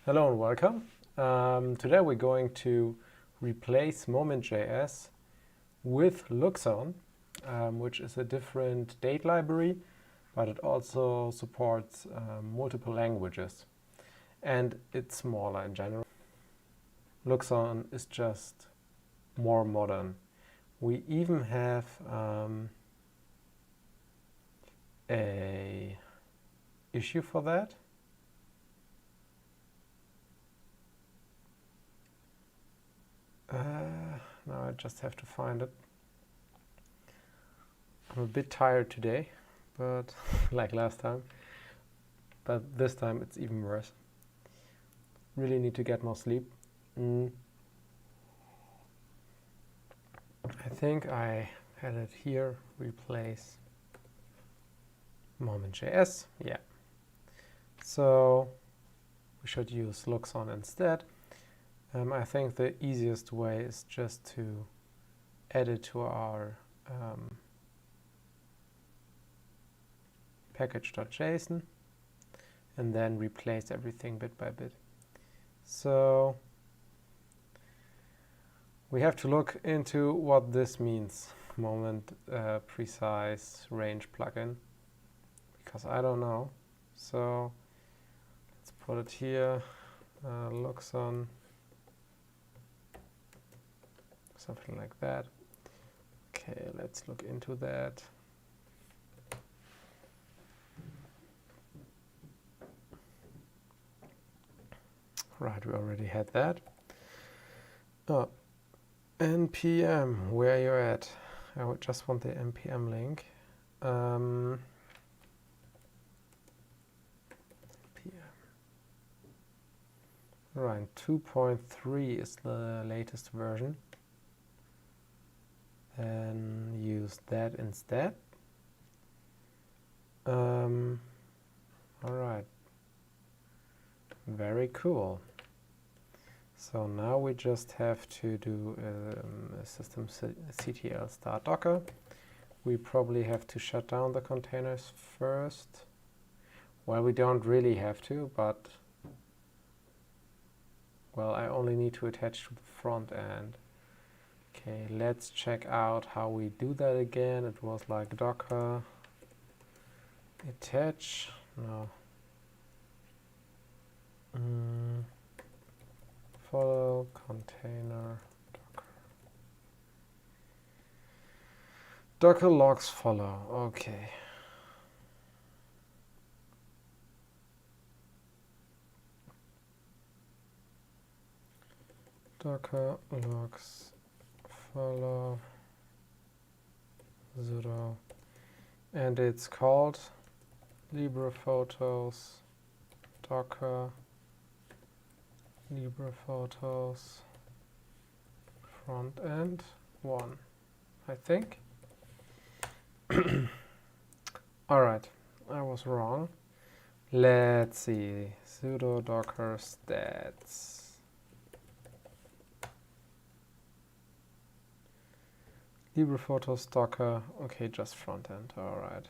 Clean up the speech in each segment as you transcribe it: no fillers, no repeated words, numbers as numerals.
Hello and welcome. Today we're going to replace moment.js with luxon, which is a different date library, but it also supports multiple languages. And it's smaller in general. Luxon is just more modern. We even have a issue for that. Now I just have to find it. I'm a bit tired today, but like last time. But this time it's even worse. Really need to get more sleep. I think I had it here, replace moment.js. Yeah. So we should use luxon instead. I think the easiest way is just to add it to our package.json and then replace everything bit by bit. So we have to look into what this means, moment precise range plugin, because I don't know. So let's put it here, luxon. Something like that. Okay, let's look into that. Right, we already had that. Oh, npm, where you're at? I would just want the npm link. npm. Right, 2.3 is the latest version. And use that instead. Alright, very cool. So now we just have to do a system ctl start docker. We probably have to shut down the containers first. Well, we don't really have to, but well, I only need to attach to the front end. Okay, let's check out how we do that again. It was like docker attach. No. Follow container docker logs follow. Okay. Docker logs follow sudo, and it's called LibrePhotos docker LibrePhotos front end 1, I think. Alright, I was wrong. Let's see, sudo docker stats. LibrePhotos docker, okay, just front end, alright.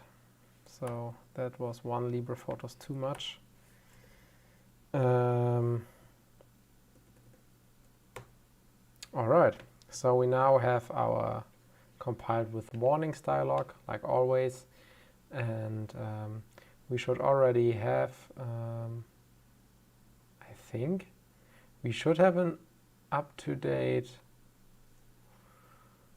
So that was one LibrePhotos too much. Alright, so we now have our compiled with warnings dialog, like always, and we should already have, I think, we should have an up-to-date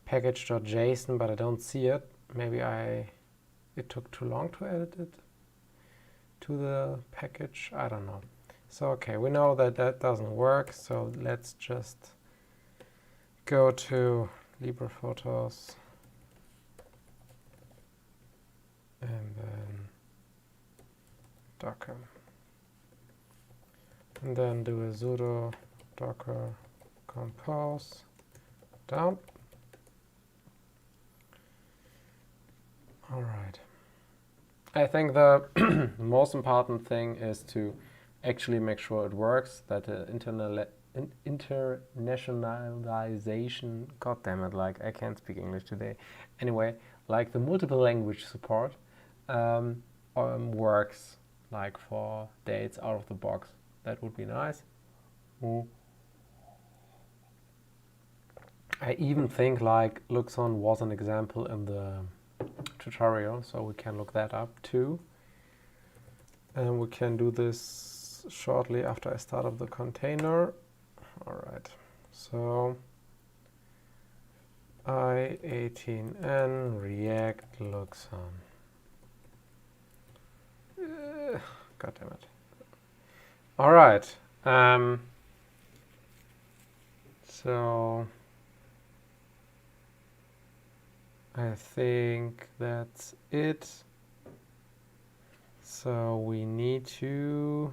package.json, but I don't see it. Maybe it took too long to edit it to the package. I don't know. So okay, we know that that doesn't work. So let's just go to LibrePhotos and then docker, and then do a sudo docker compose down. Alright. I think the most important thing is to actually make sure it works, that the internationalization, god damn it, like I can't speak English today. Anyway, like the multiple language support works like for dates out of the box. That would be nice. I even think like luxon was an example in the tutorial, so we can look that up too. And we can do this shortly after I start up the container. All right, so I18n react luxon. God damn it. All right. So I think that's it. So we need to,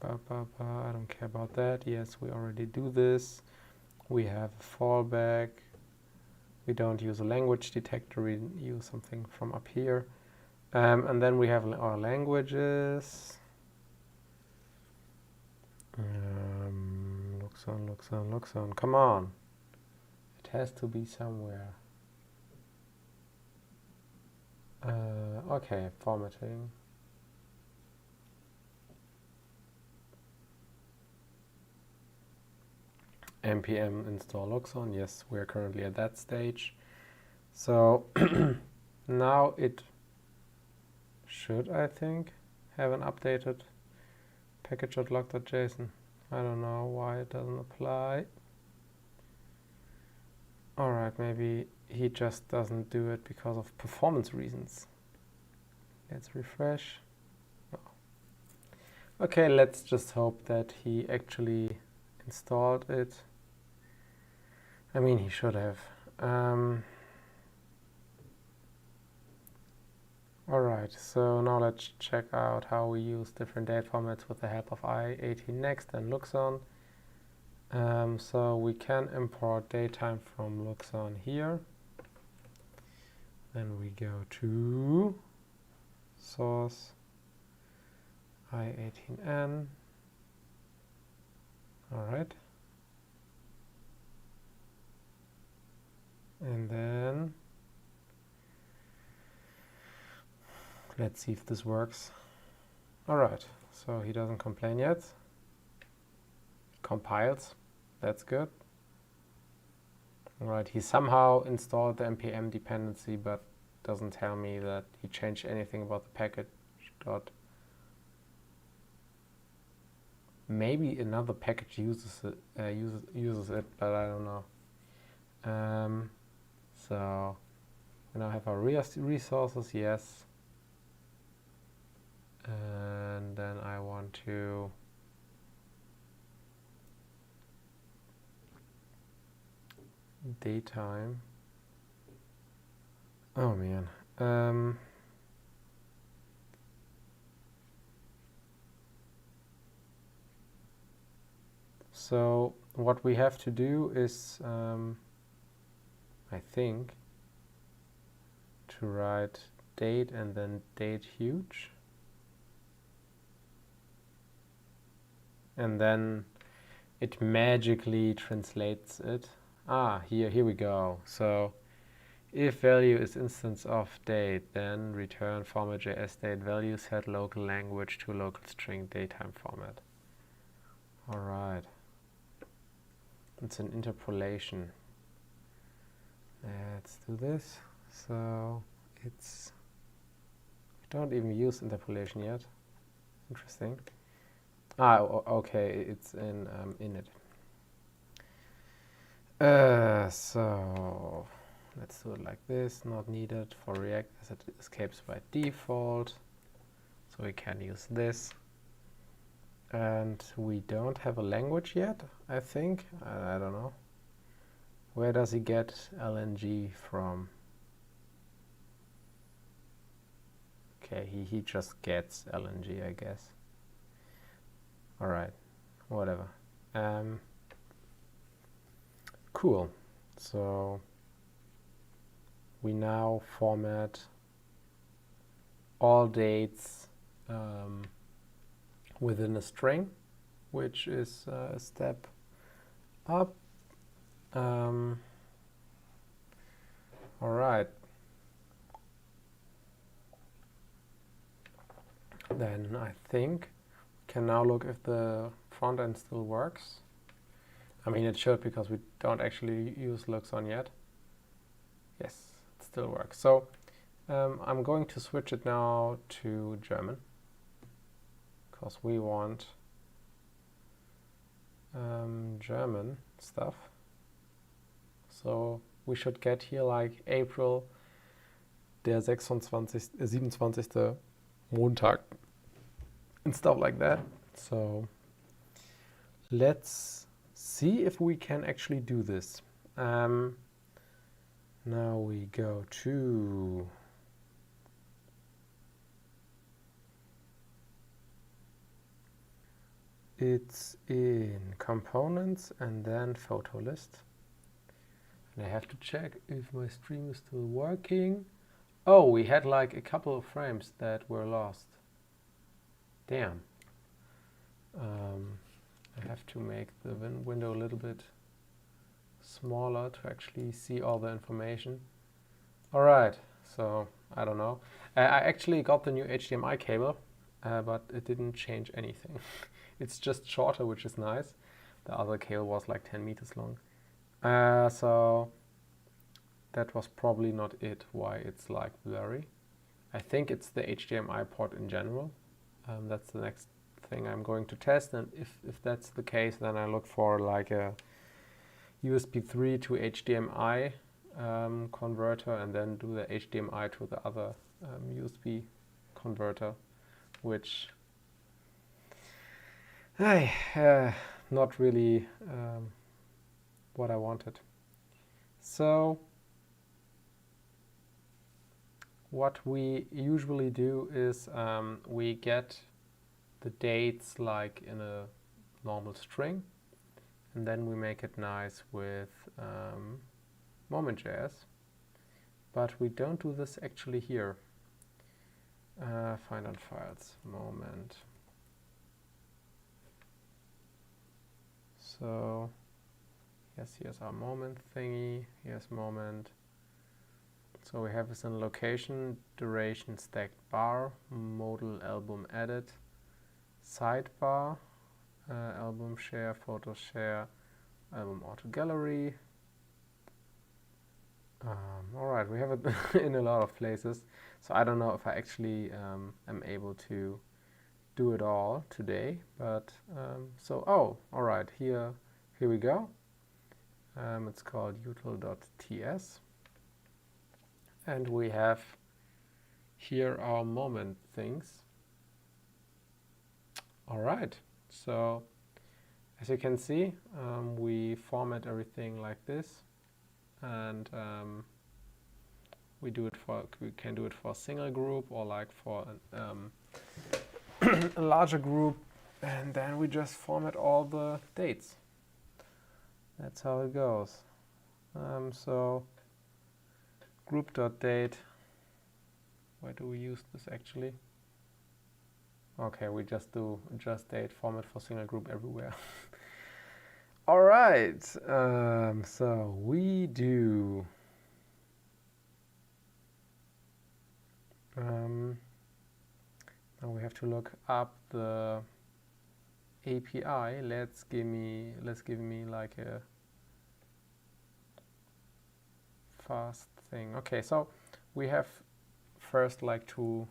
I don't care about that. Yes, we already do this. We have a fallback. We don't use a language detector, we use something from up here. And then we have our languages. Luxon, come on. It has to be somewhere. Okay, formatting. npm install luxon. Yes, we are currently at that stage. So now it should, I think, have an updated package.log.json. I don't know why it doesn't apply. Alright, maybe he just doesn't do it because of performance reasons. Let's refresh. Oh. Okay, let's just hope that he actually installed it. I mean, he should have. Alright, so now let's check out how we use different date formats with the help of I18next and luxon. So we can import datetime from luxon here. Then we go to source I18n. Alright. And then let's see if this works. Alright, so he doesn't complain yet. It compiles, that's good. Alright, he somehow installed the npm dependency, but doesn't tell me that he changed anything about the package. Maybe another package uses it, but I don't know. So we now have our resources, yes. And then I want to daytime. Oh man. So what we have to do is, I think, to write date and then date huge. And then it magically translates it. Here we go. So if value is instance of date, then return format.js date value set local language to local string datetime format. All right. It's an interpolation. Let's do this. So it's, I don't even use interpolation yet. Interesting. Okay, it's in init. So let's do it like this. Not needed for React as it escapes by default. So we can use this. And we don't have a language yet, I think. I don't know. Where does he get LNG from? Okay, he just gets LNG, I guess. All right, whatever. Cool. So we now format all dates within a string, which is a step up. All right. Then I think can now look if the front end still works. I mean, it should, because we don't actually use luxon yet. Yes, it still works. So I'm going to switch it now to German, because we want German stuff. So we should get here like April, der 27. Montag and stuff like that. So let's see if we can actually do this. Now we go to it's in components and then photo list. And I have to check if my stream is still working. Oh, we had like a couple of frames that were lost. Damn. I have to make the window a little bit smaller to actually see all the information. Alright, so I don't know. I actually got the new HDMI cable, but it didn't change anything. It's just shorter, which is nice. The other cable was like 10 meters long. So that was probably not it, why it's like blurry. I think it's the HDMI port in general. That's the next thing I'm going to test, and if that's the case, then I look for like a USB 3 to HDMI converter, and then do the HDMI to the other USB converter, which not really what I wanted. So what we usually do is we get the dates like in a normal string, and then we make it nice with moment.js. But we don't do this actually here. Find on files, moment. So yes, here's our moment thingy, here's moment. So we have this in location, duration stacked bar, modal album edit, sidebar, album share, photo share, album auto gallery. Alright, we have it in a lot of places. So I don't know if I actually am able to do it all today, but alright, here we go. It's called util.ts, and we have here our moment things. Alright, so as you can see, we format everything like this, and we can do it for a single group or like for a larger group, and then we just format all the dates. That's how it goes. So group.date, why do we use this actually? Okay, we just do just date format for single group everywhere. All right, so we do now we have to look up the API. Let's give me like a fast thing. Okay, so we have first like to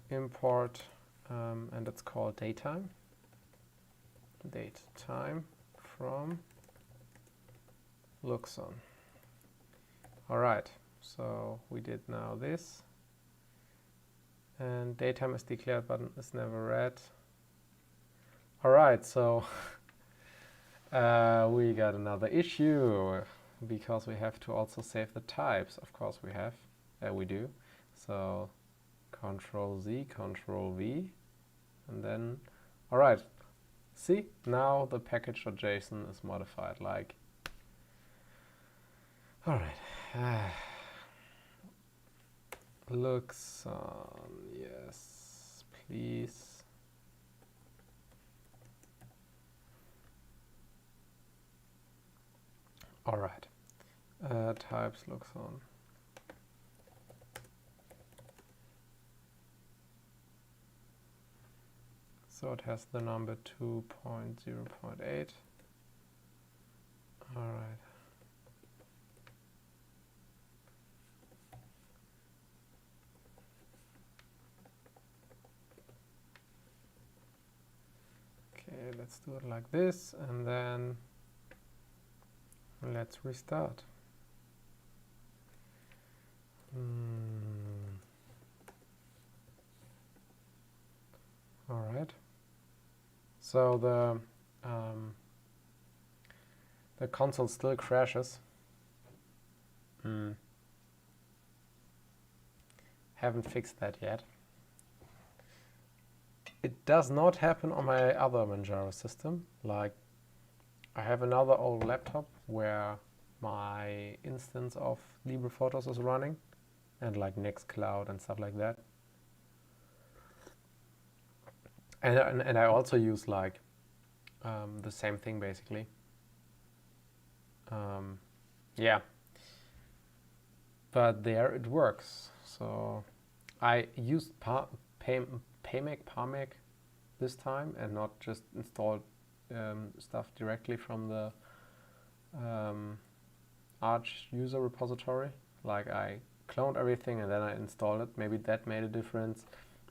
import, and it's called datetime from luxon. All right, so we did now this, and datetime is declared but is never read. All right, so we got another issue, because we have to also save the types. Of course we have, we do. So Control Z, Control V, and then, all right, see, now the package.json is modified, like, all right, luxon, yes, please. All right, types luxon. So it has the number 2.0.8. All right. Okay, let's do it like this, and then let's restart. All right. So the console still crashes. Haven't fixed that yet. It does not happen on my other Manjaro system. Like, I have another old laptop where my instance of LibrePhotos is running, and like Nextcloud and stuff like that. And I also use like the same thing basically. Yeah, but there it works. So I used Pamec this time and not just installed stuff directly from the Arch user repository. Like, I cloned everything and then I installed it. Maybe that made a difference.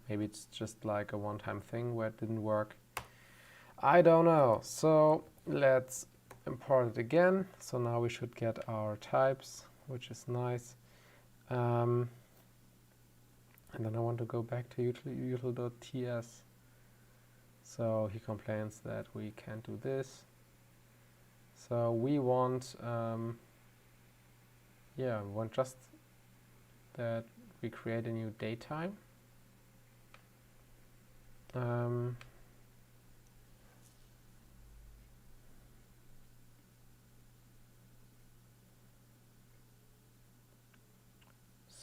Maybe it's just like a one-time thing where it didn't work. I don't know. So let's import it again. So now we should get our types, which is nice. And then I want to go back to util.ts. So he complains that we can't do this. So we want, we want just that we create a new datetime.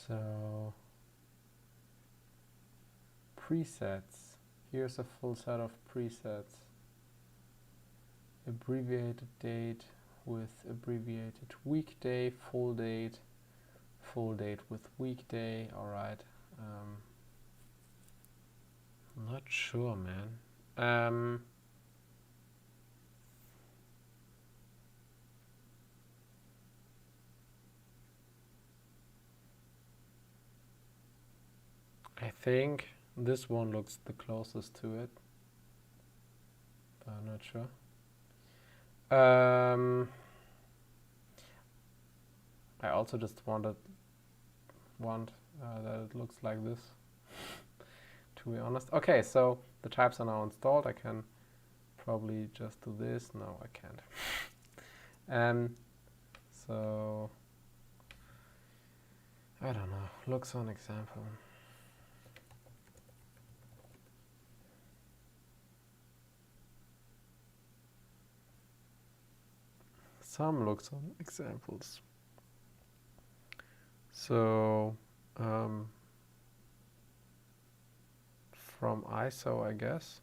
So presets. Here's a full set of presets. Abbreviated date with abbreviated weekday, full date with weekday. All right. I'm not sure, man. I think this one looks the closest to it, but I'm not sure. I also just want that it looks like this, to be honest. Okay, so the types are now installed. I can probably just do this. No, I can't. So I don't know. Luxon example. Some Luxon examples. So from ISO, I guess.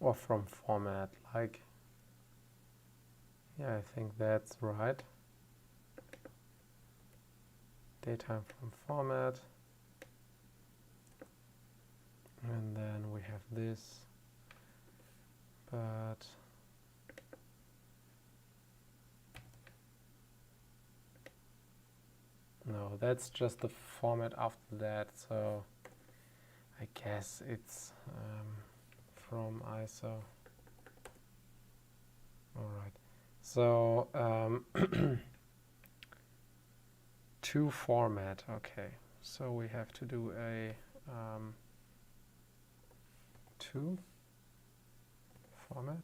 Or from format, like, yeah, I think that's right. Datetime from format. And then we have this, but no, that's just the format after that, so I guess it's from ISO. All right, so to format. Okay, so we have to do a to format.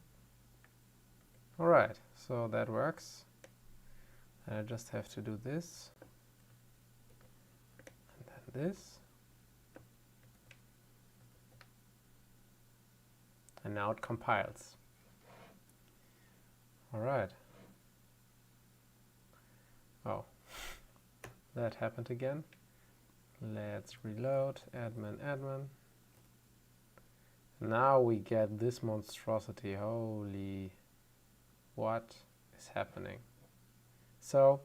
All right, so that works. And I just have to do this, and then this. And now it compiles. All right. Oh, that happened again. Let's reload, admin. Now we get this monstrosity. Holy, what is happening? So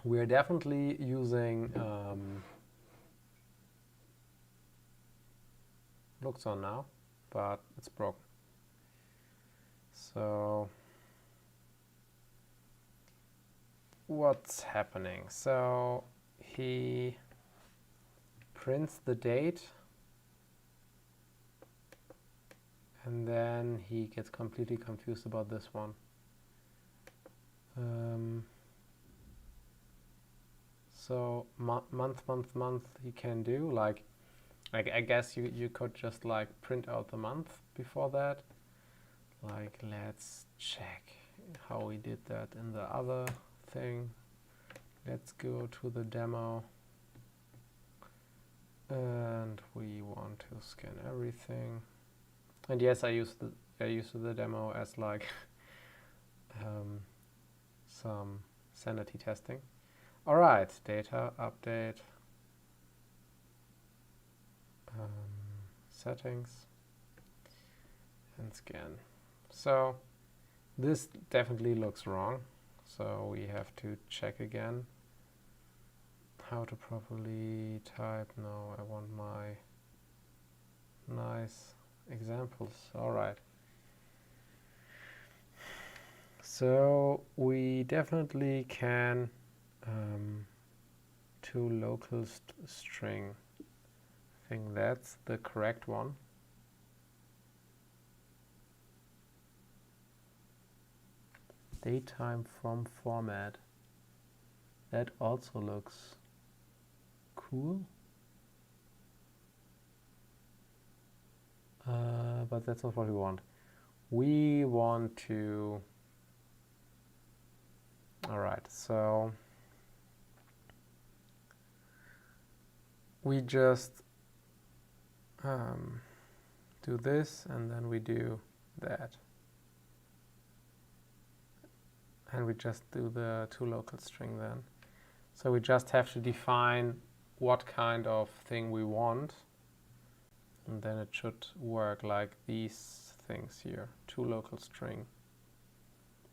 we're definitely using luxon now, but it's broken. So what's happening? So he prints the date, and then he gets completely confused about this one. So month you can do like I guess you could just like print out the month before that. Like, let's check how we did that in the other thing. Let's go to the demo, and we want to scan everything. And yes, I used the demo as like some sanity testing. All right, data update, settings, and scan. So this definitely looks wrong. So we have to check again how to properly type. No, I want my nice examples. All right. So we definitely can to local string. I think that's the correct one. Datetime from format. That also looks cool. But that's not what we want. We want to... Alright, so we just do this, and then we do that. And we just do the toLocal string then. So we just have to define what kind of thing we want, and then it should work like these things here. toLocal string,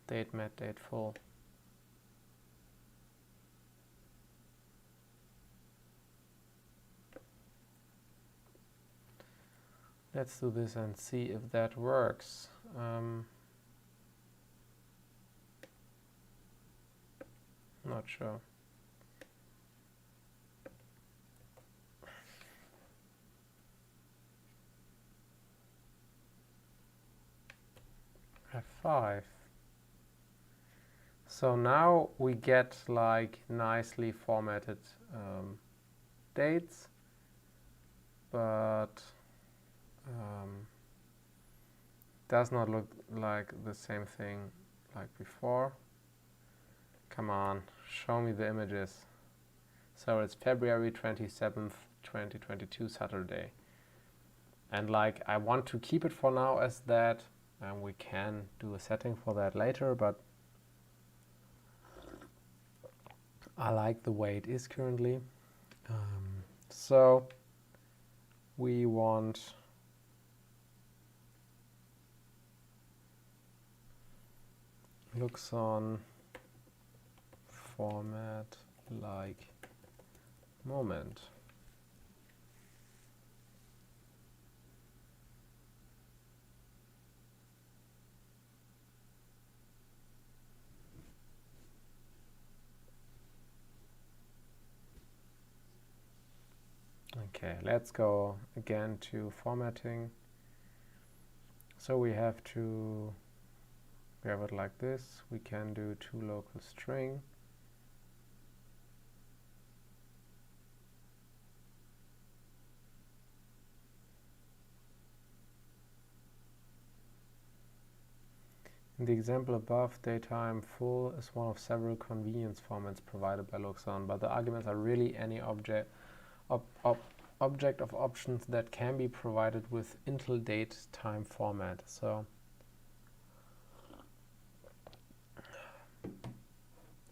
date met, date full. Let's do this and see if that works. Not sure. F5. So now we get like nicely formatted dates, but does not look like the same thing like before. Come on, show me the images. So it's February 27th, 2022, Saturday. And like I want to keep it for now as that, and we can do a setting for that later, but I like the way it is currently. So we want luxon format like moment. Okay, let's go again to formatting. So we have to grab it like this. We can do toLocal string. In the example above, datetime full is one of several convenience formats provided by luxon, but the arguments are really any object of options that can be provided with until date time format. So,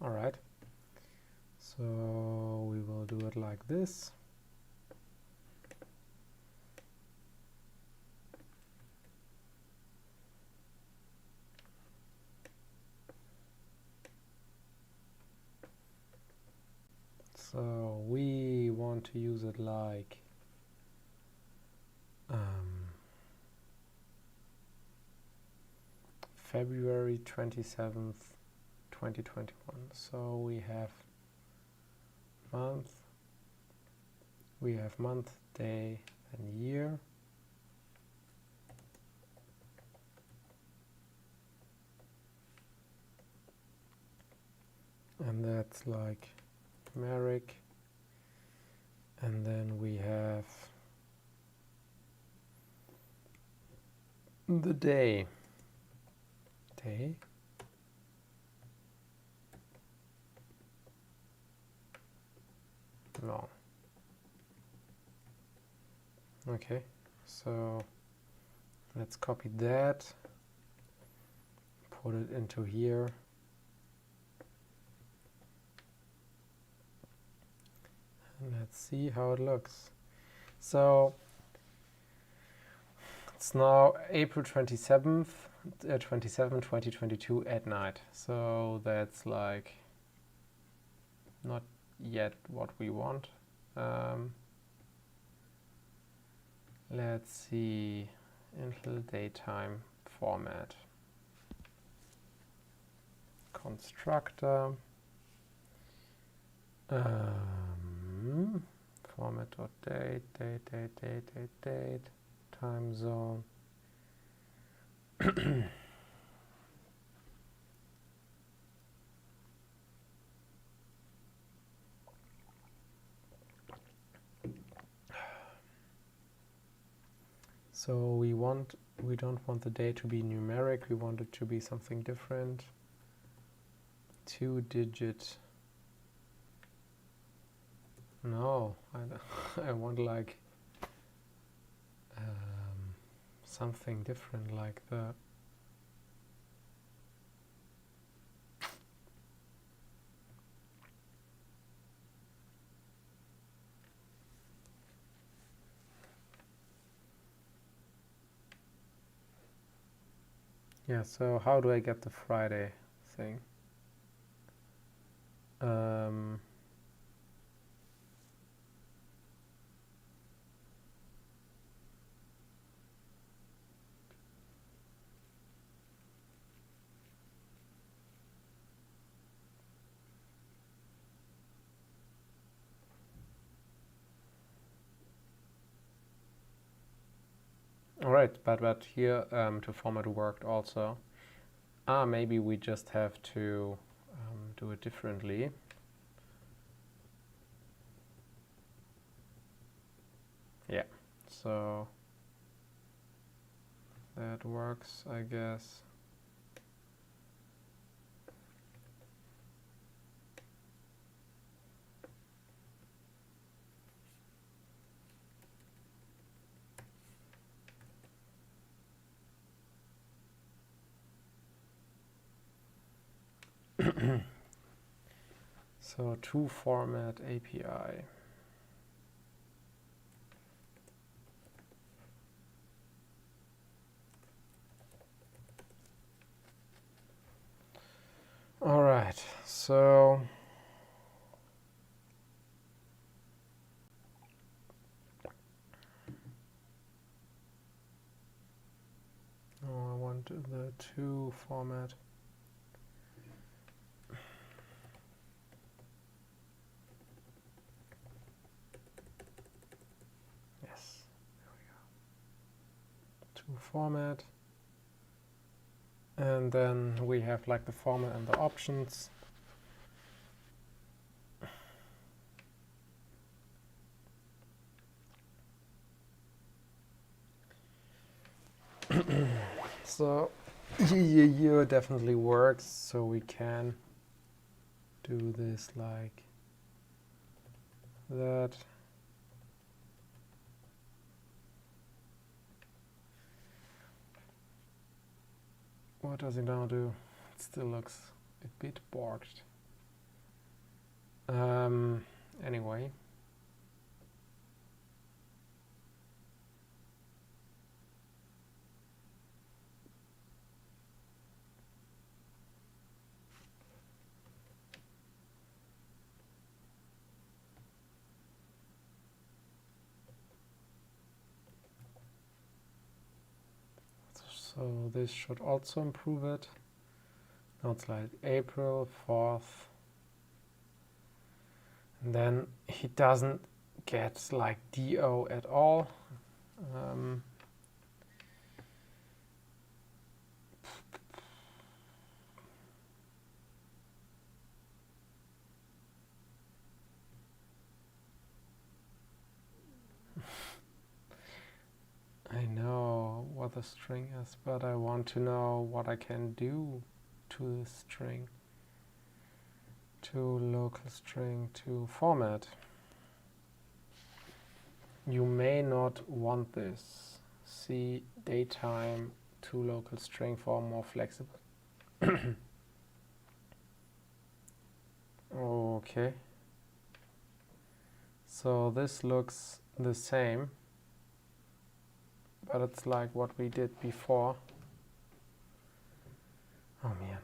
all right. So we will do it like this. So we want to use it like February 27th, 2021. So we have month, day, and year. And that's like numeric. And then we have the day. Long. Okay, so let's copy that, put it into here. And let's see how it looks. So it's now April 27th, 2022 at night. So that's like not yet what we want. Let's see, until daytime format. Constructor. Format.date, date, time zone. So we don't want the day to be numeric, we want it to be something different. 2-digit. No, I want like something different, like the yeah. So how do I get the Friday thing? All right, but here to format worked also. Maybe we just have to do it differently. Yeah, so that works, I guess. So to format API. All right, so I want the to format. Yes, there we go. To format. And then we have like the format and the options. So year definitely works, so we can do this like that. What does it now do? It still looks a bit borked. Anyway. So this should also improve it. Now it's like April 4th. And then he doesn't get like DO at all. I know what the string is, but I want to know what I can do to the string, to local string, to format. You may not want this. See datetime to local string for more flexible. Okay. So this looks the same, but it's like what we did before. Oh man.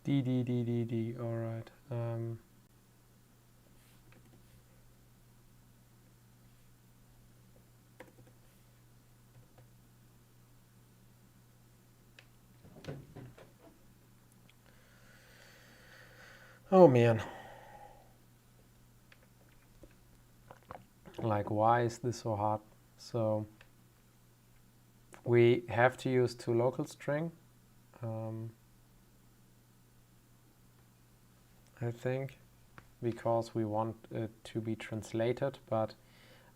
D, all right. Oh man. Like, why is this so hard? So we have to use to local string. I think, because we want it to be translated, but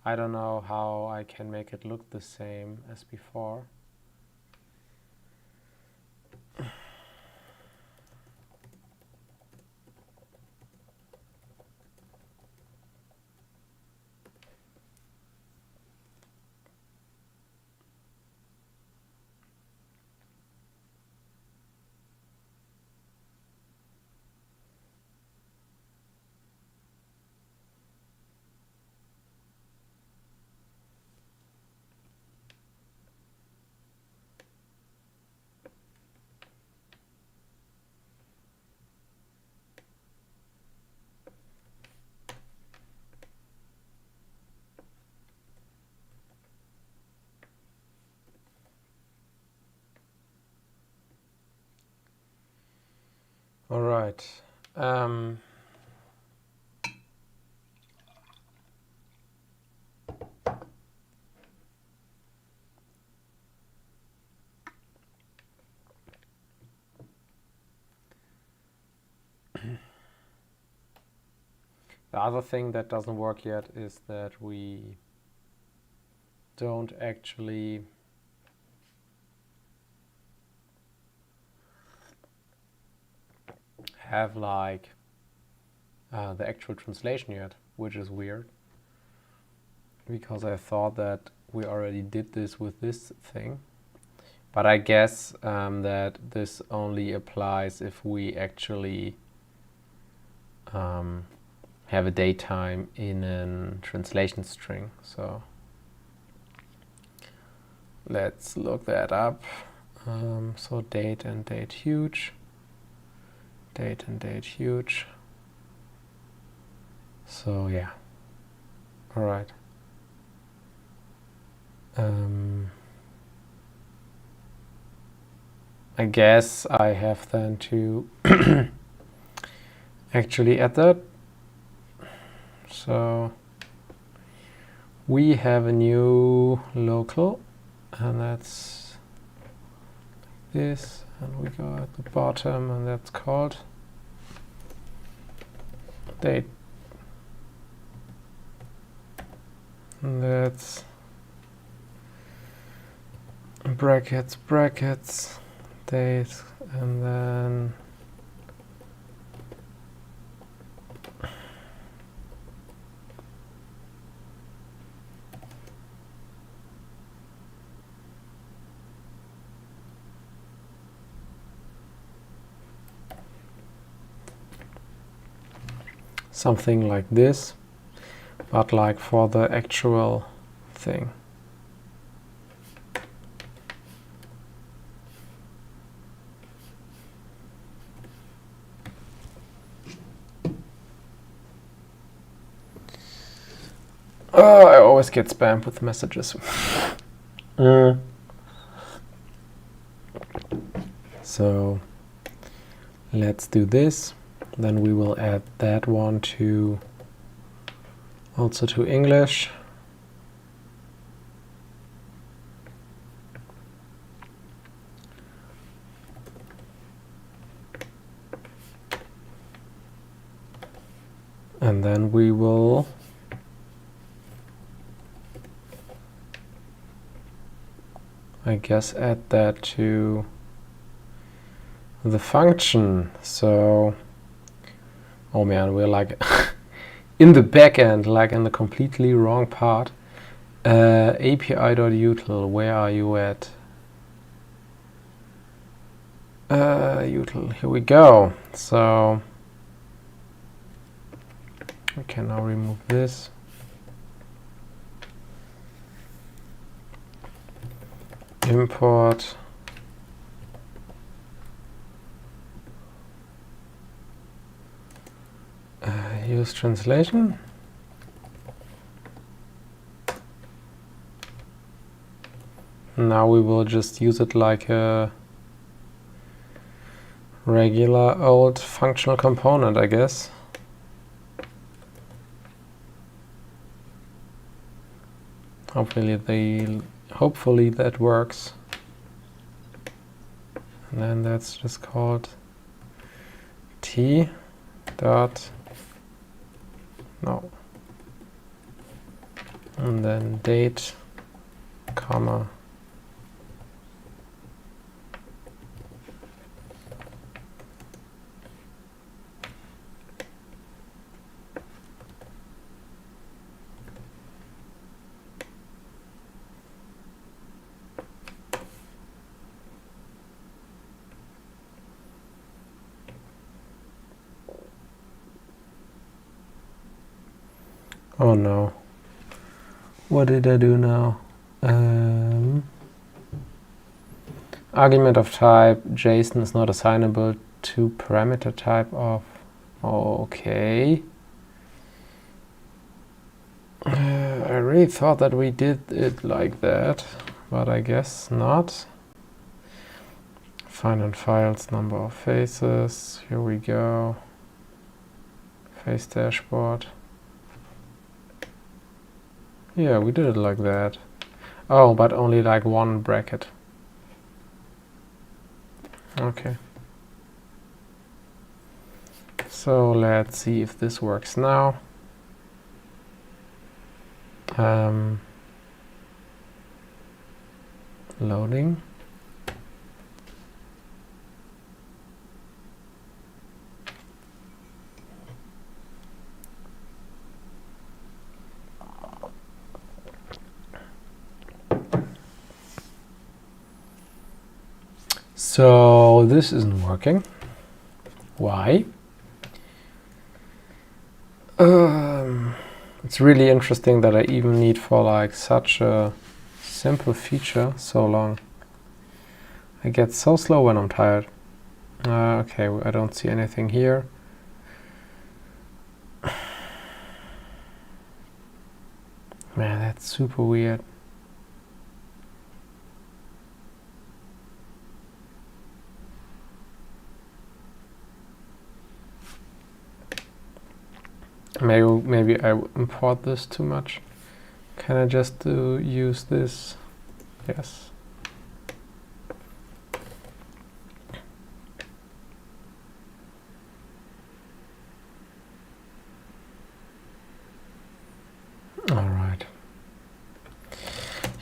I don't know how I can make it look the same as before. All right. The other thing that doesn't work yet is that we don't actually have like the actual translation yet, which is weird, because I thought that we already did this with this thing. But I guess that this only applies if we actually have a datetime in a translation string. So let's look that up. So date and date huge. Date and date huge. So yeah. All right. I guess I have then to actually add that. So we have a new local, and that's this, and we go at the bottom, and that's called date. And that's brackets, date, and then something like this, but like for the actual thing. Oh, I always get spammed with messages. So let's do this. Then we will add that one to also to English. And then we will I guess add that to the function. So, oh man, we're like in the back end, like in the completely wrong part. API.util, where are you at? Util, here we go. So we can now remove this. Import use translation. Now we will just use it like a regular old functional component, I guess. Hopefully that works. And then that's just called T dot no. And then date, comma. Oh no. What did I do now? Argument of type JSON is not assignable to parameter type of. Okay. I really thought that we did it like that, but I guess not. Find on files, number of faces. Here we go. Face dashboard. Yeah, we did it like that. Oh, but only like one bracket. Okay. So let's see if this works now. Loading. So this isn't working. Why? It's really interesting that I even need for like such a simple feature so long. I get so slow when I'm tired. Okay, I don't see anything here. Man, that's super weird. Maybe I import this too much. Can I just use this? Yes. All right.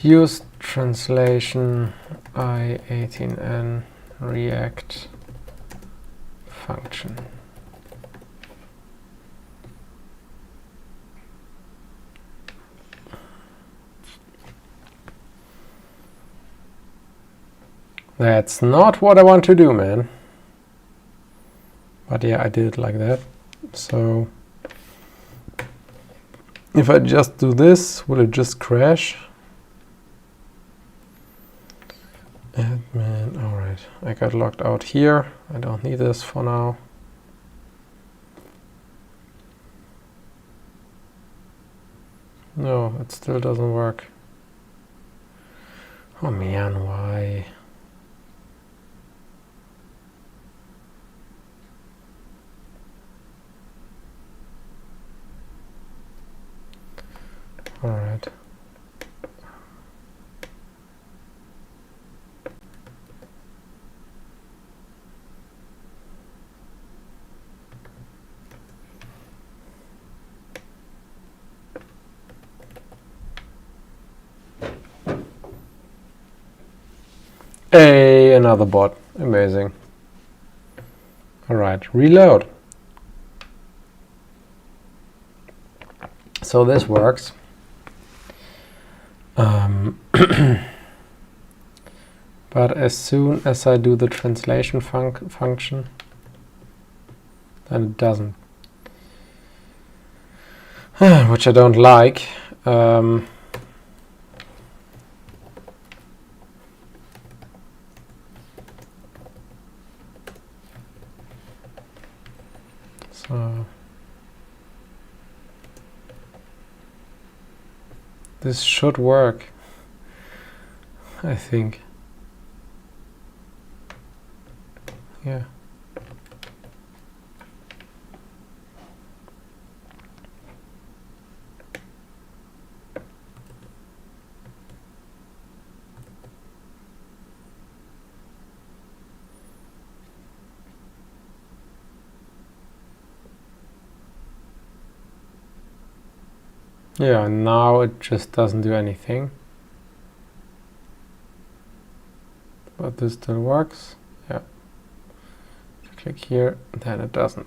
Use translation I18N React function. That's not what I want to do, man. But yeah, I did it like that. So If I just do this, will it just crash? Admin, alright, I got logged out here. I don't need this for now. No, it still doesn't work. Oh man, why? Alright. Hey, another bot. Amazing. Alright, reload. So this works. But as soon as I do the translation function, then it doesn't. Which I don't like. So this should work, I think. Yeah. Yeah, now it just doesn't do anything. But this still works. Yeah. If you click here, then it doesn't.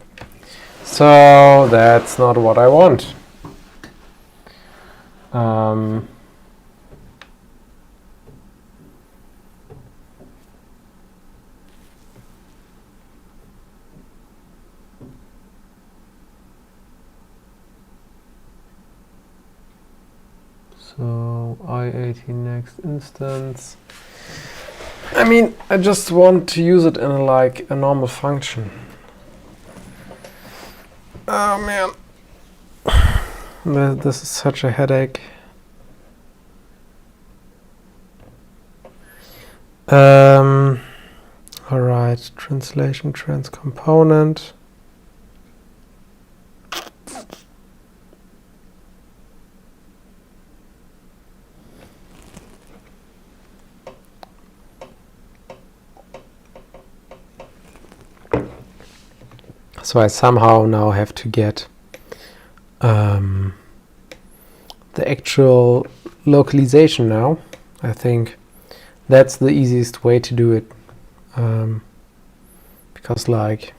So that's not what I want. So I18 next instance. I mean, I just want to use it in like a normal function. Oh man, this is such a headache. All right, translation trans component. So I somehow now have to get the actual localization now. I think that's the easiest way to do it, because like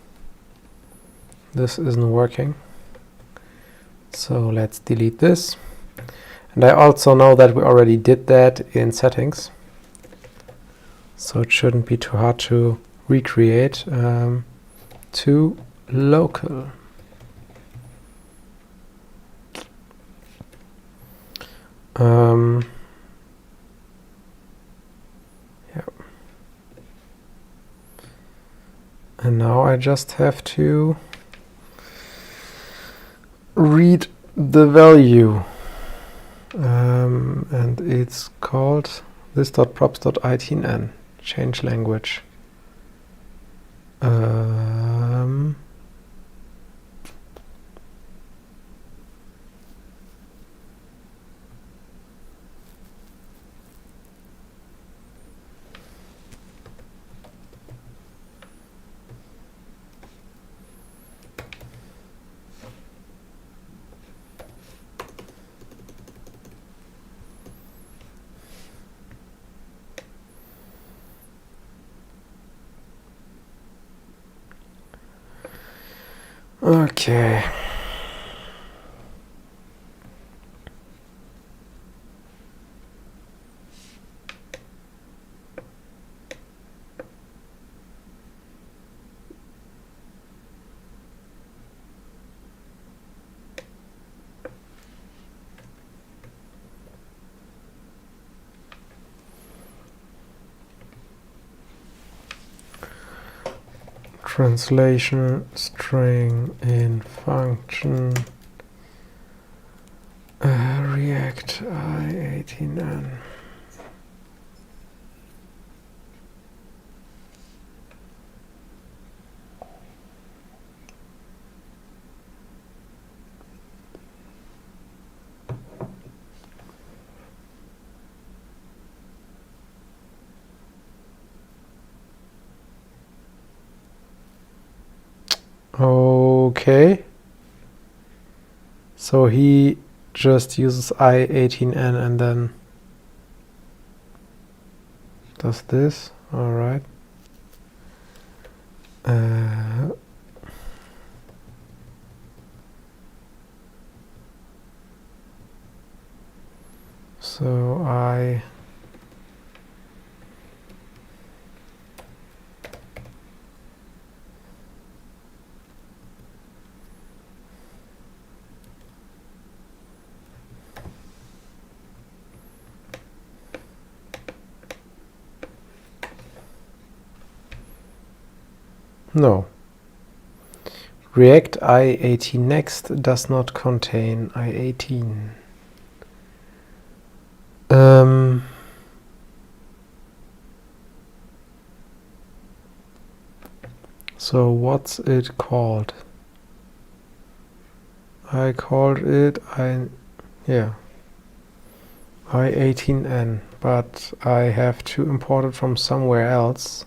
this isn't working. So let's delete this. And I also know that we already did that in settings, so it shouldn't be too hard to recreate. To local. Yeah. And now I just have to read the value. And it's called this.props.18n, change language. Okay. translation string in function React I18N. Okay. So he just uses I18N and then does this. All right. So no. React I18 next does not contain I18. So what's it called? I called it I18N, but I have to import it from somewhere else.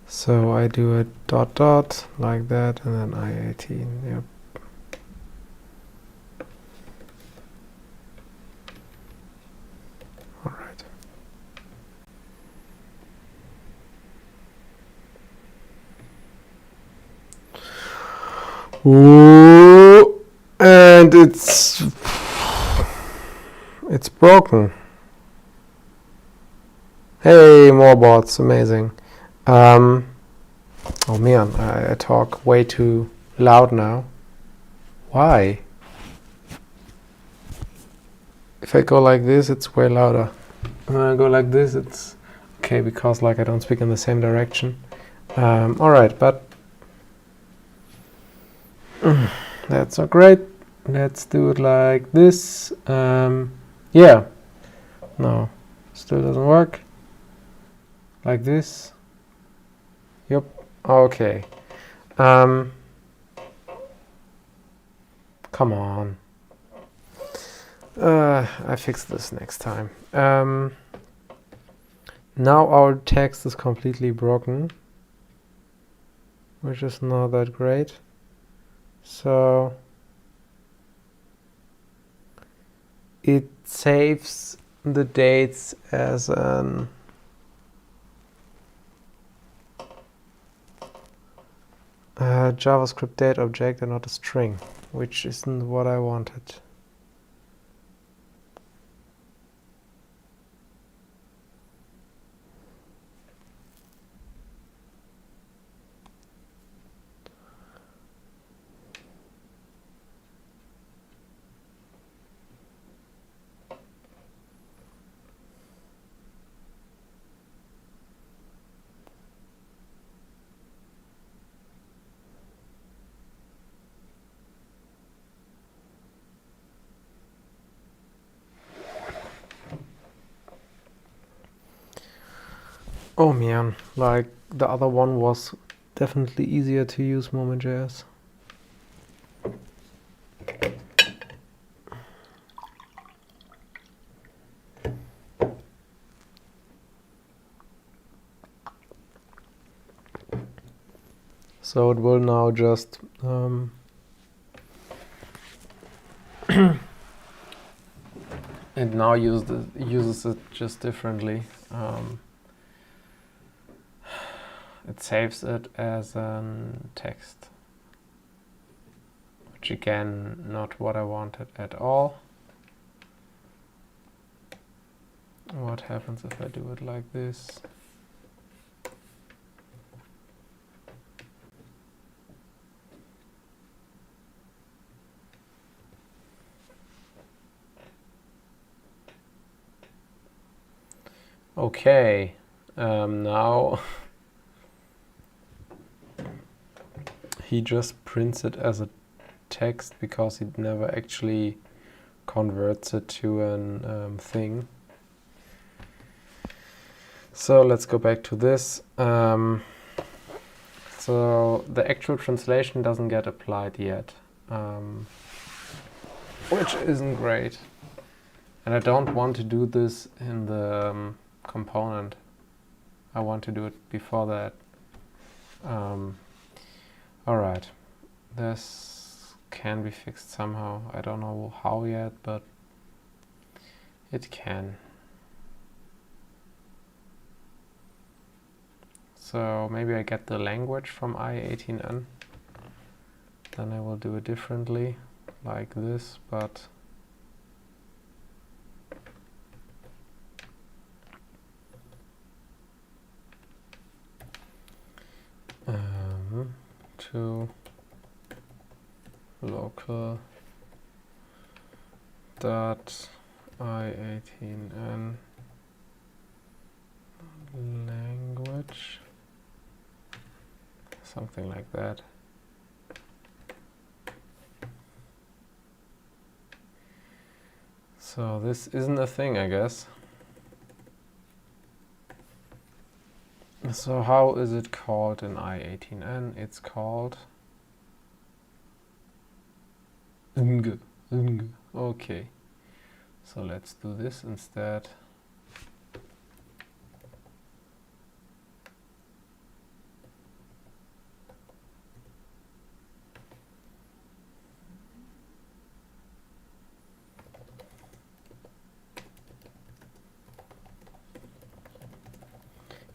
So I do a dot dot like that and then I18. Yep. All right. Ooh, and it's broken. Hey, more bots, amazing. Oh man, I talk way too loud now. Why? If I go like this, it's way louder. When I go like this, it's okay because like I don't speak in the same direction. All right, but that's not great. Let's do it like this. Yeah. No, still doesn't work. Like this. Yep. Okay. Come on. I fix this next time. Now our text is completely broken, which is not that great. So it saves the dates as an JavaScript date object and not a string, which isn't what I wanted. Oh man, like the other one was definitely easier to use moment.js. So it will now just it now uses it just differently. It saves it as a text, which again, not what I wanted at all. What happens if I do it like this? Okay, now he just prints it as a text because he never actually converts it to an thing. So let's go back to this. So the actual translation doesn't get applied yet, which isn't great. And I don't want to do this in the component. I want to do it before that. Alright, this can be fixed somehow. I don't know how yet, but it can. So maybe I get the language from i18n. Then I will do it differently, like this, but to local dot i18n language, something like that. So this isn't a thing, I guess. So how is it called in i18n? It's called ng. Okay, so let's do this instead.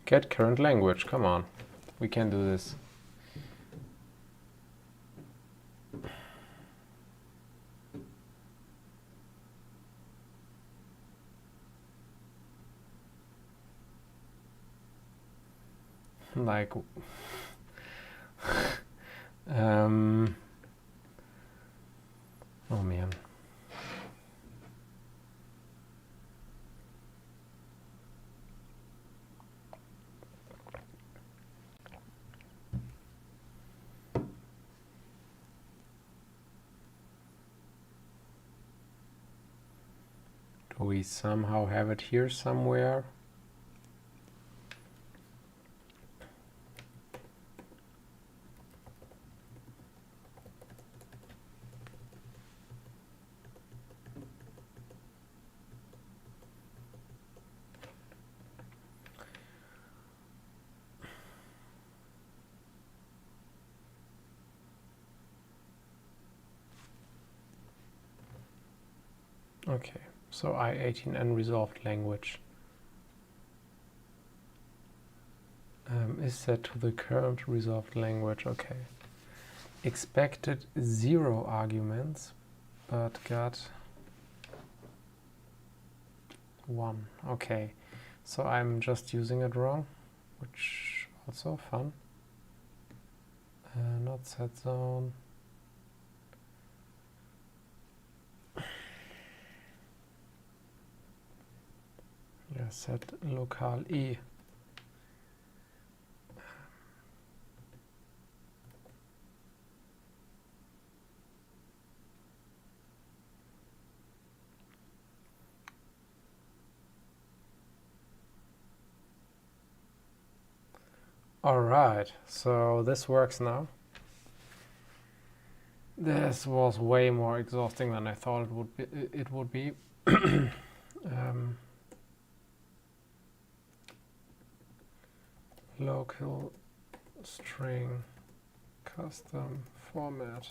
Get current language, come on, we can do this. Like, oh man. Do we somehow have it here somewhere? Okay, so i18n resolved language is set to the current resolved language. Okay, expected 0 arguments, but got 1. Okay, so I'm just using it wrong, which also fun. Not set zone. Yeah, set local E. All right, so this works now. This was way more exhausting than I thought it would be. Local string custom format.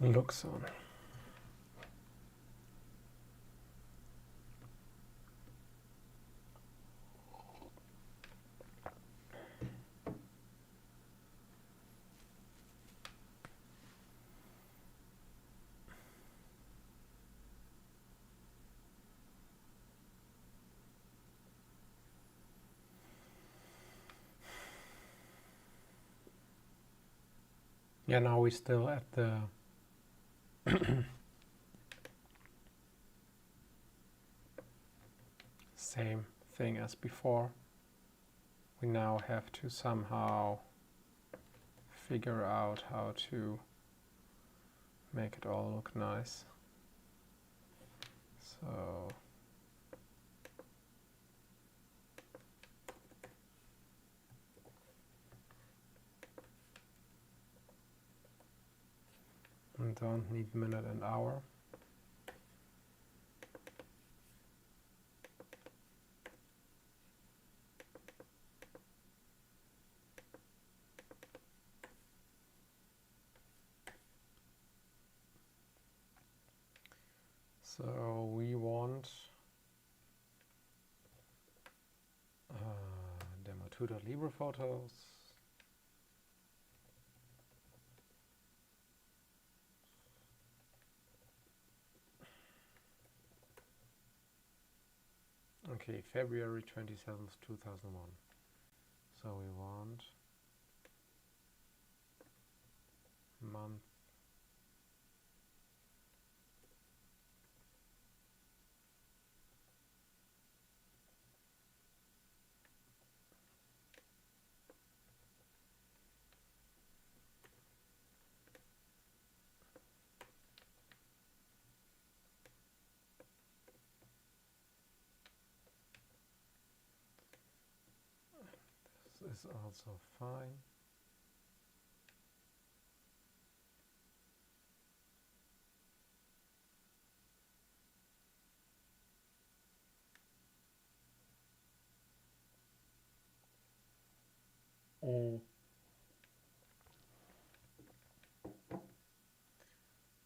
Luxon. Yeah, now we're still at the same thing as before. We now have to somehow figure out how to make it all look nice. So we don't need minute and hour. So we want demo2.libre photos. Okay, February 27th, 2001. So we want month. This is also fine.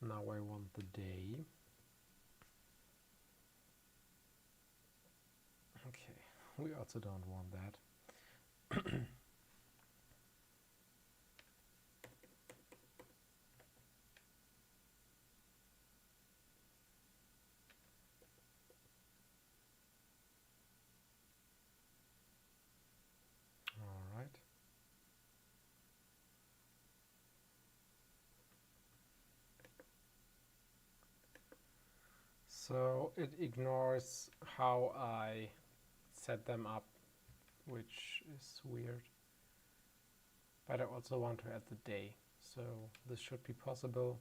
Now I want the day. Okay, we also don't want that. All right. So it ignores how I set them up, which is weird. But I also want to add the day, so this should be possible.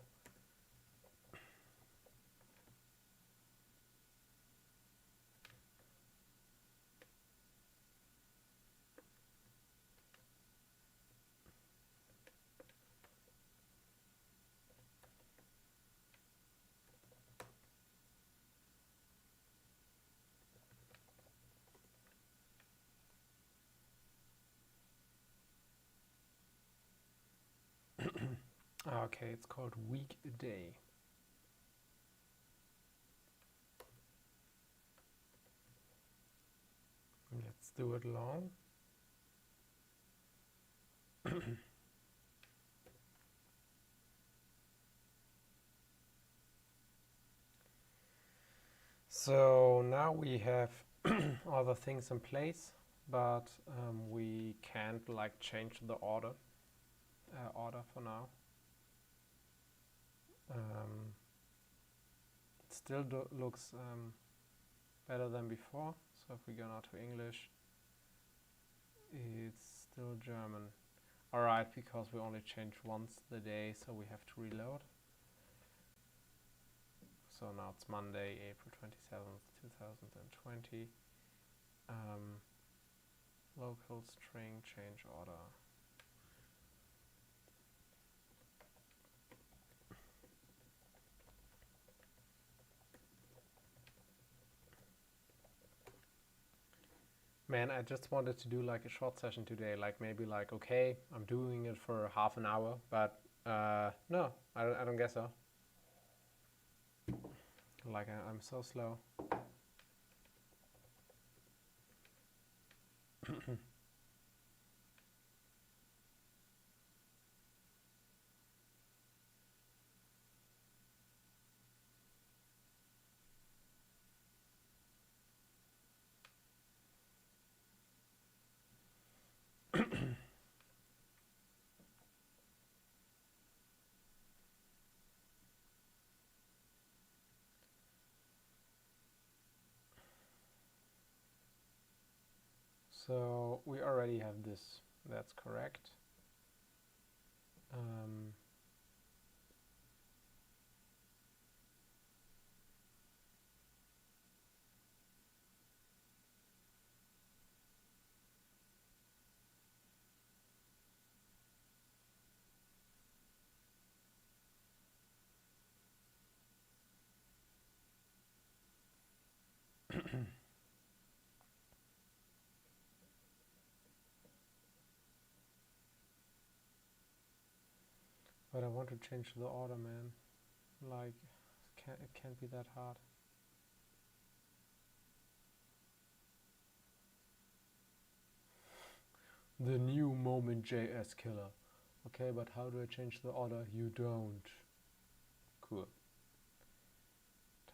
Okay, it's called weekday. Let's do it long. So now we have all the things in place, but we can't like change the order for now. It still looks better than before. So if we go now to English, it's still German. Alright, because we only changed once the day, so we have to reload. So now it's Monday, April 27th, 2020. Local string change order. Man, I just wanted to do like a short session today, like maybe like, okay, I'm doing it for half an hour, but no, I don't guess so. Like I'm so slow. So we already have this. That's correct. But I want to change the order, man. Like, it can't be that hard. The new moment.js killer. Okay, but how do I change the order? You don't. Cool.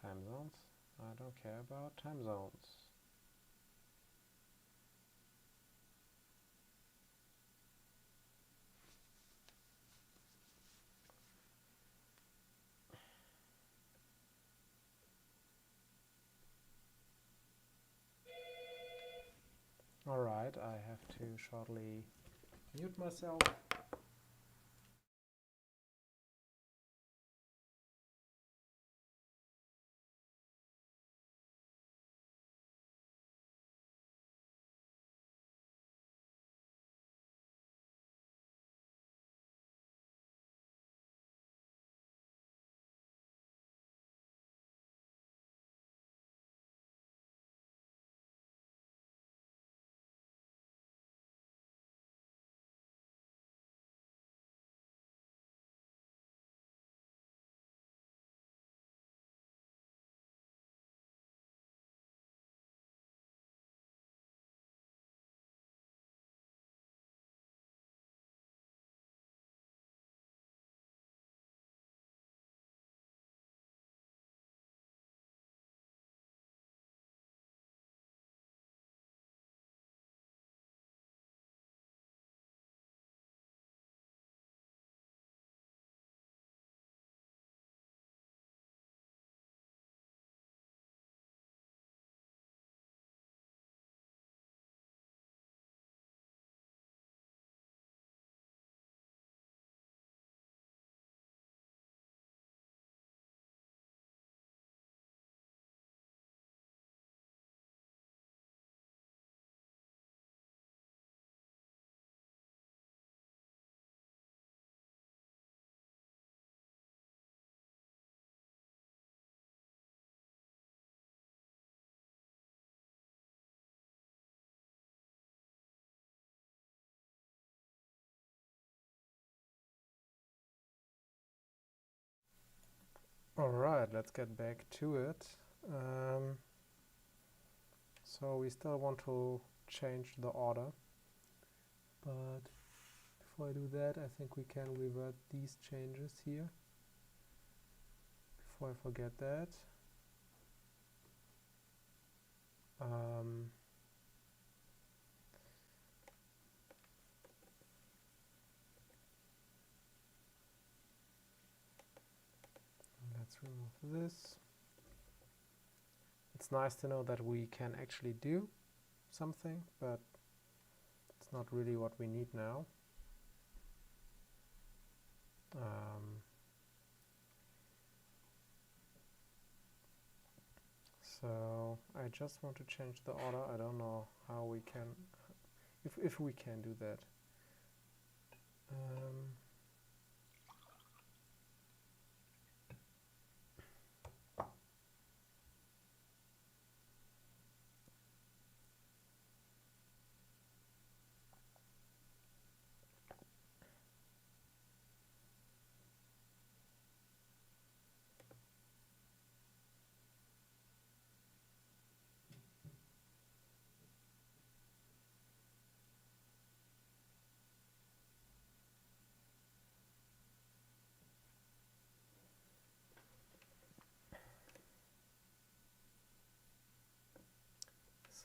Time zones? I don't care about time zones. Alright, I have to shortly mute myself. Alright, let's get back to it. So we still want to change the order, but before I do that, I think we can revert these changes here. Before I forget that. Let's remove this. It's nice to know that we can actually do something, but it's not really what we need now. So I just want to change the order. I don't know how we can, if we can do that.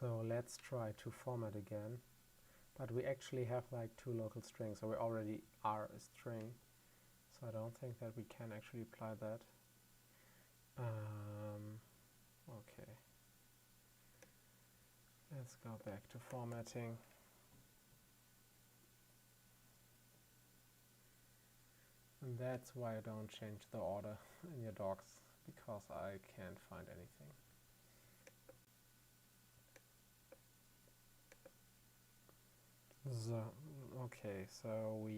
So let's try to format again, but we actually have like two local strings, so we already are a string, so I don't think that we can actually apply that. Okay. Let's go back to formatting. And that's why I don't change the order in your docs, because I can't find anything. So, okay, so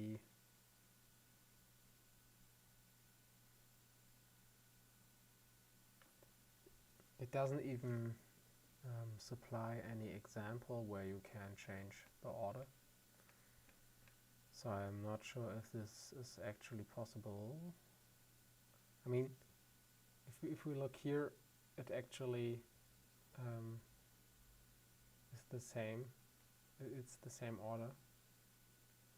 it doesn't even supply any example where you can change the order. So I'm not sure if this is actually possible. I mean, if we look here, it actually is the same. It's the same order,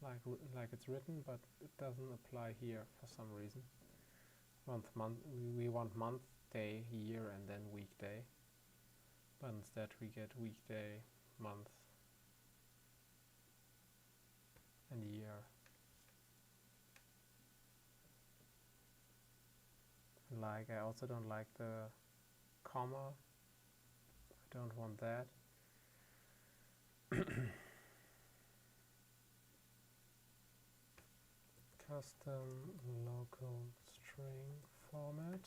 like it's written, but it doesn't apply here for some reason. We want month, day, year, and then weekday. But instead we get weekday, month, and year. Like, I also don't like the comma. I don't want that. Custom local string format.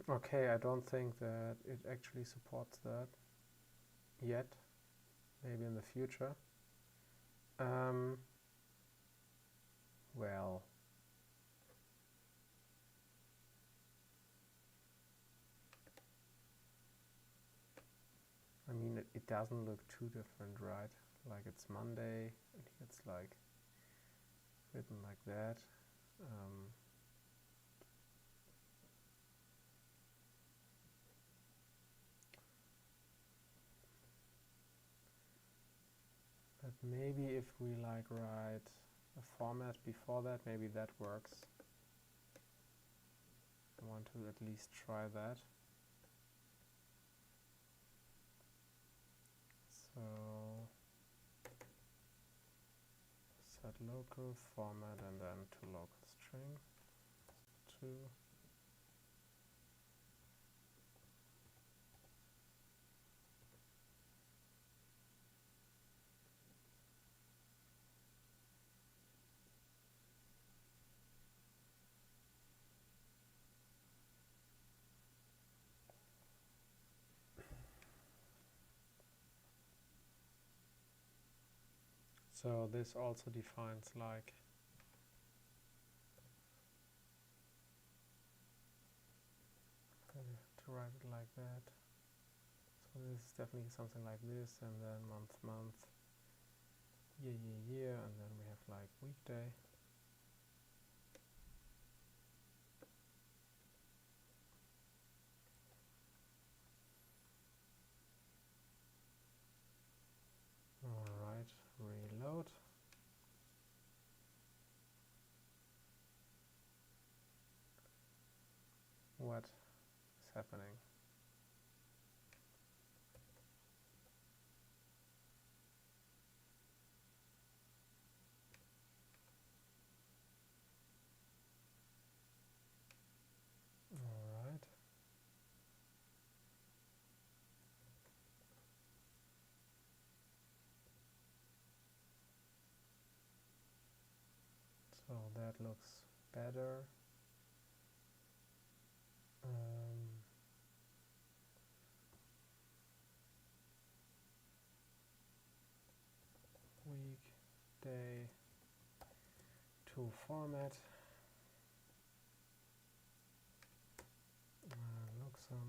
Okay, I don't think that it actually supports that yet. Maybe in the future. Well, I mean, it doesn't look too different, right? Like it's Monday, and it's like written like that. But maybe if we like write a format before that, maybe that works. I want to at least try that. So set local format and then to local string 2. So this also defines like to write it like that. So this is definitely something like this, and then month, month, year, year, year, and then we have like weekday. Alright, reload. What is happening? Alright. So that looks better. Weekday to format. Luxon.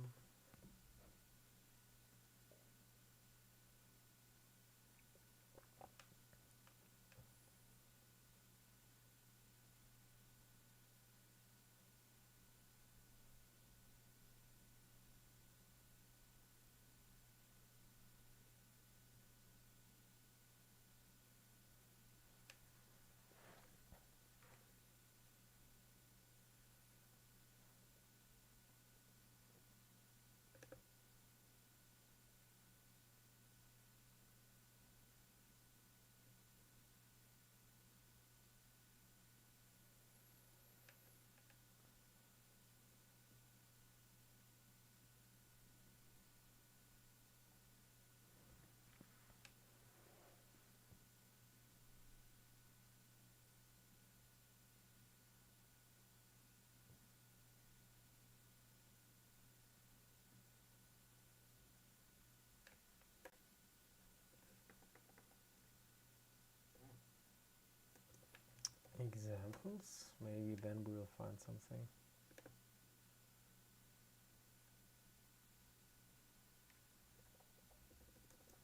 examples. Maybe then we will find something.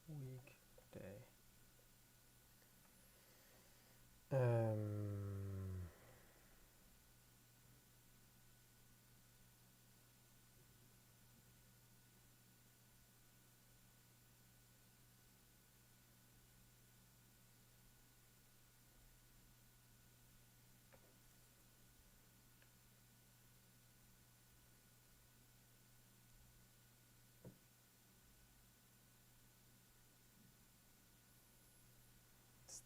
Weekday.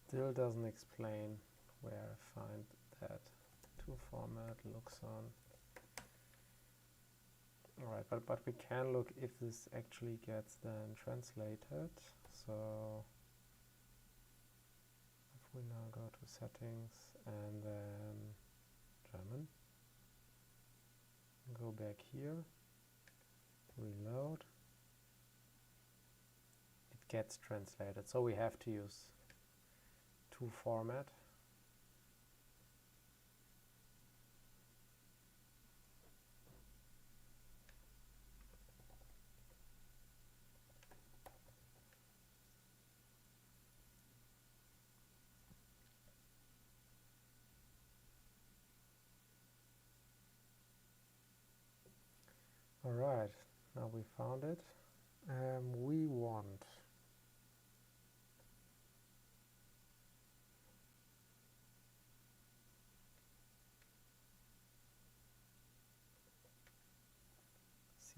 Still doesn't explain where I find that to format luxon. Alright, but we can look if this actually gets then translated. So if we now go to settings and then German, go back here, reload, it gets translated. So we have to use to format. Alright, now we found it. We want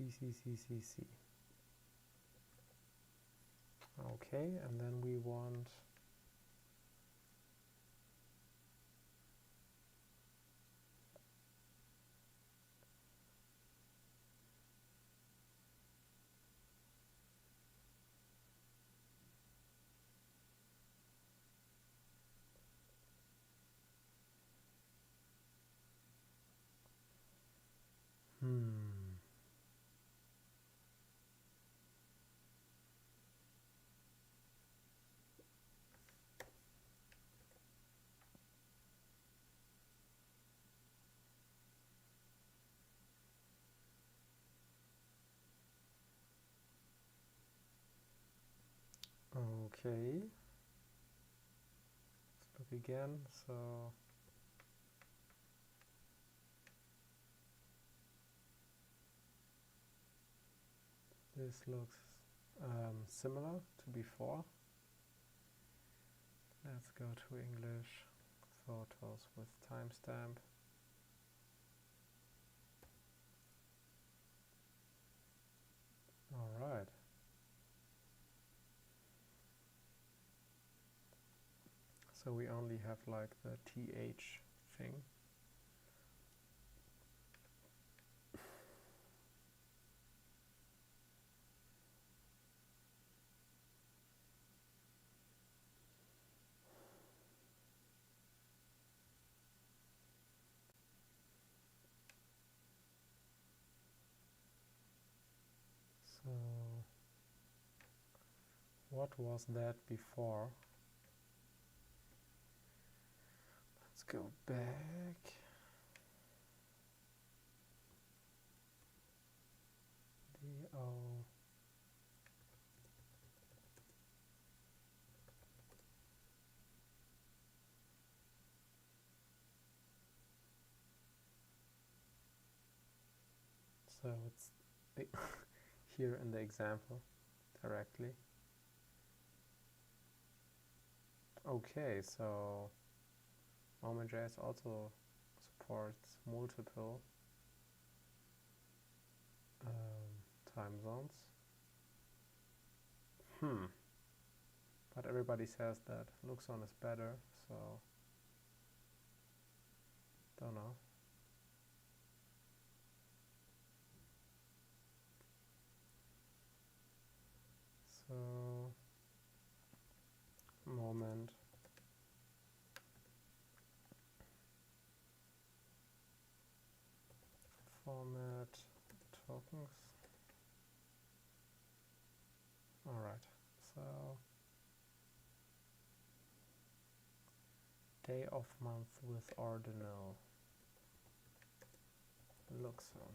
CCCCC. Okay, and then we want okay. Let's look again. So this looks similar to before. Let's go to English, photos with timestamp. All right. So we only have like the TH thing. So what was that before? Let's go back. DO. So it's here in the example directly. Okay, so moment.js also supports multiple time zones. But everybody says that luxon is better, so don't know. So moment format tokens. All right, so day of month with ordinal luxon.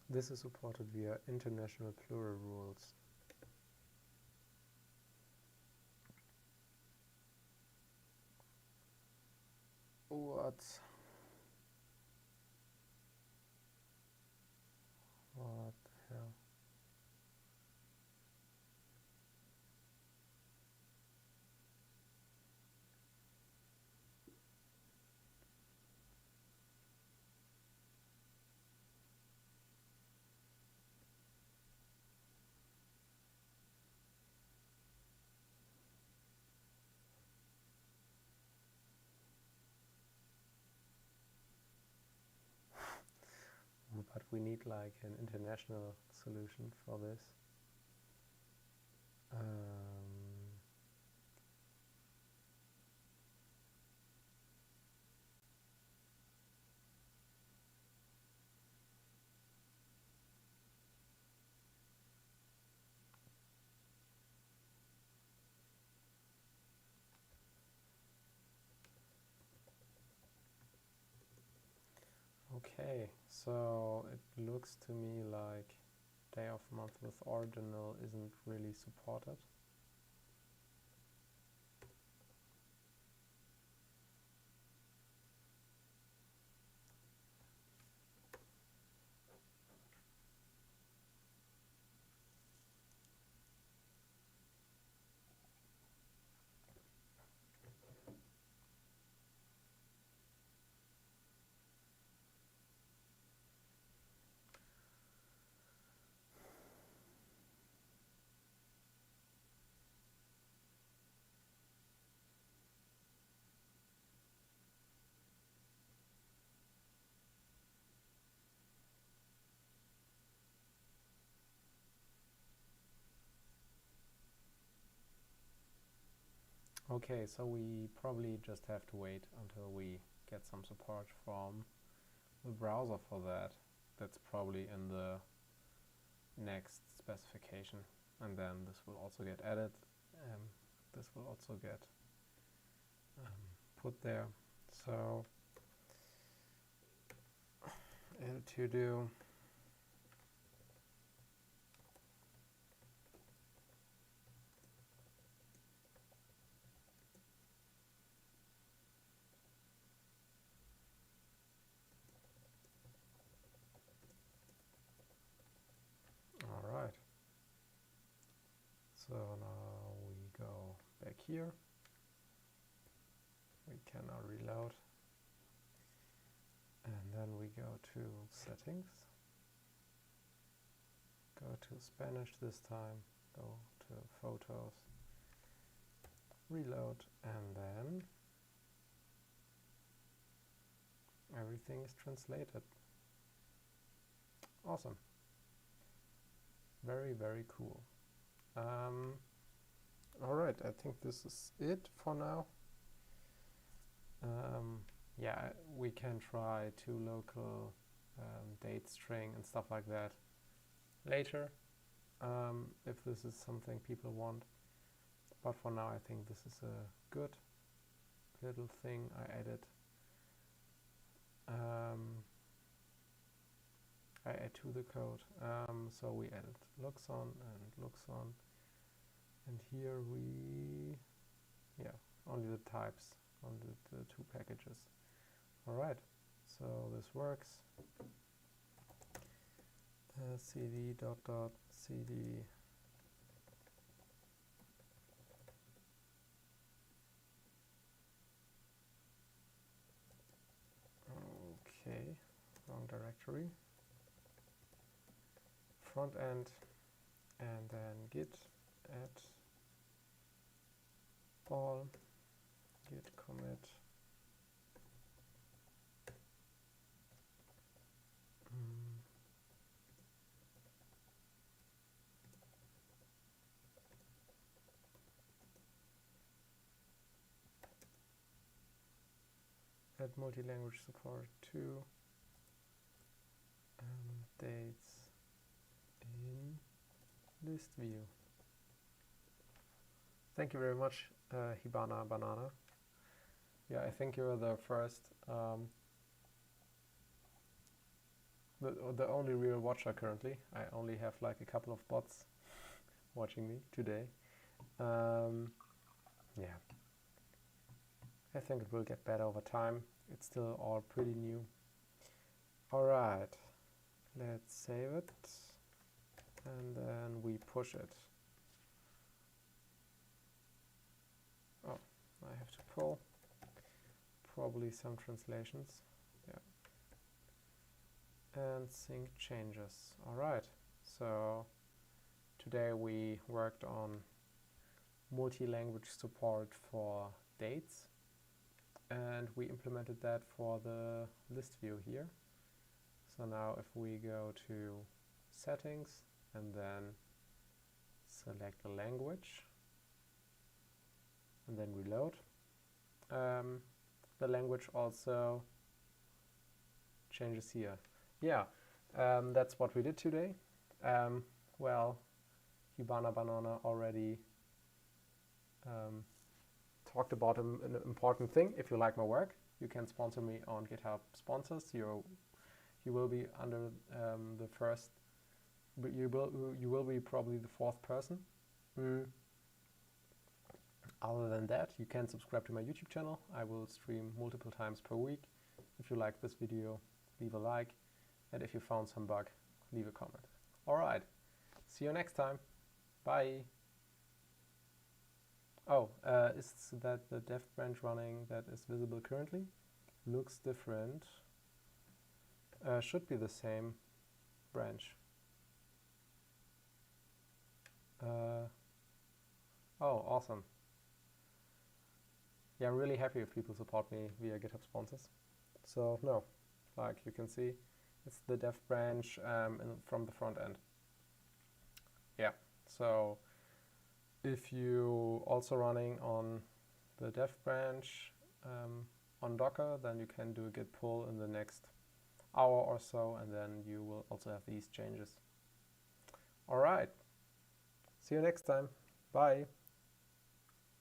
This is supported via international plural rules. What the hell? But we need like an international solution for this. Okay, so it looks to me like day of month with ordinal isn't really supported. Okay, so we probably just have to wait until we get some support from the browser for that. That's probably in the next specification, and then this will also get added. This will also get put there. So to do Alright, so now we go back here. We can now reload, and then we go to settings, go to Spanish this time, go to photos, reload, and then everything is translated. Awesome. Very, very cool. Alright, I think this is it for now. Yeah, we can try to local date string and stuff like that later, if this is something people want. But for now, I think this is a good little thing I added. I add to the code. So we added luxon, and here we, yeah, only the types on the two packages. Alright, so this works. cd dot cd okay, wrong directory, front end, and then git add all, git commit add multi-language support to dates in list view. Thank you very much, Hibana Banana. Yeah, I think you're the first, the only real watcher currently. I only have like a couple of bots watching me today. Yeah, I think it will get better over time. It's still all pretty new. Alright, let's save it and then we push it. Oh, I have to pull probably some translations. Yeah. And sync changes. Alright, so today we worked on multi-language support for dates, and we implemented that for the list view here. So now if we go to settings and then select the language and then reload, the language also changes here. Yeah, that's what we did today. Well, Hibana Banana already talked about an important thing. If you like my work, you can sponsor me on GitHub Sponsors. You will be under the first, but you will be probably the fourth person. Other than that, you can subscribe to my YouTube channel. I will stream multiple times per week. If you like this video, leave a like, and if you found some bug, leave a comment. Alright, see you next time. Bye. Oh, is that the dev branch running that is visible currently? Looks different. Should be the same branch. Oh, awesome. Yeah, I'm really happy if people support me via GitHub Sponsors. So, no, like you can see, it's the dev branch from the front end. Yeah, so if you also running on the dev branch on Docker, then you can do a git pull in the next hour or so, and then you will also have these changes. All right, see you next time. Bye.